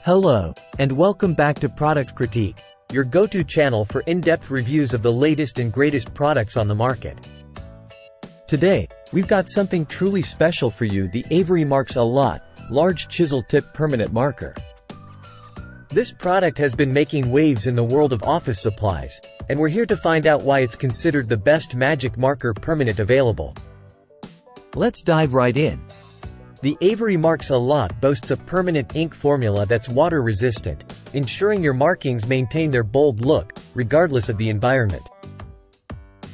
Hello, and welcome back to Product Critique, your go-to channel for in-depth reviews of the latest and greatest products on the market. Today, we've got something truly special for you: the AVERY Marks a Lot Large Chisel Tip Permanent Marker. This product has been making waves in the world of office supplies, and we're here to find out why it's considered the best magic marker permanent available. Let's dive right in. The AVERY Marks a Lot boasts a permanent ink formula that's water-resistant, ensuring your markings maintain their bold look, regardless of the environment.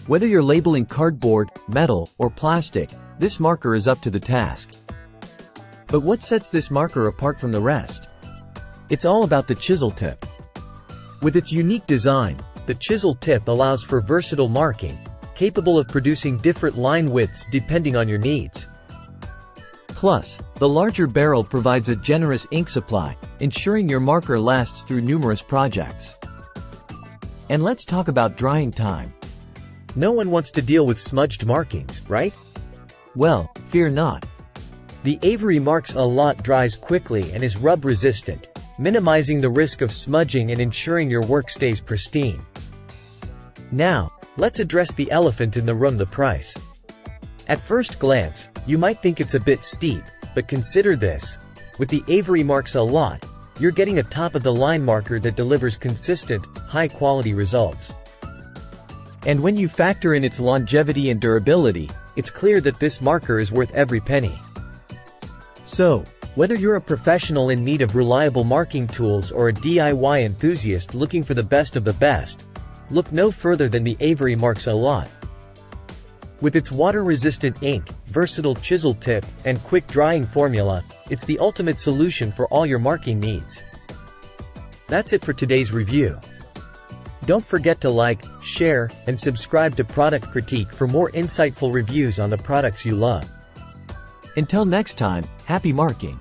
Whether you're labeling cardboard, metal, or plastic, this marker is up to the task. But what sets this marker apart from the rest? It's all about the chisel tip. With its unique design, the chisel tip allows for versatile marking, capable of producing different line widths depending on your needs. Plus, the larger barrel provides a generous ink supply, ensuring your marker lasts through numerous projects. And let's talk about drying time. No one wants to deal with smudged markings, right? Well, fear not. The AVERY Marks a Lot dries quickly and is rub-resistant, minimizing the risk of smudging and ensuring your work stays pristine. Now, let's address the elephant in the room: the price. At first glance, you might think it's a bit steep, but consider this. With the AVERY Marks a Lot, you're getting a top-of-the-line marker that delivers consistent, high-quality results. And when you factor in its longevity and durability, it's clear that this marker is worth every penny. So, whether you're a professional in need of reliable marking tools or a DIY enthusiast looking for the best of the best, look no further than the AVERY Marks a Lot. With its water-resistant ink, versatile chisel tip, and quick-drying formula, it's the ultimate solution for all your marking needs. That's it for today's review. Don't forget to like, share, and subscribe to Product Critique for more insightful reviews on the products you love. Until next time, happy marking!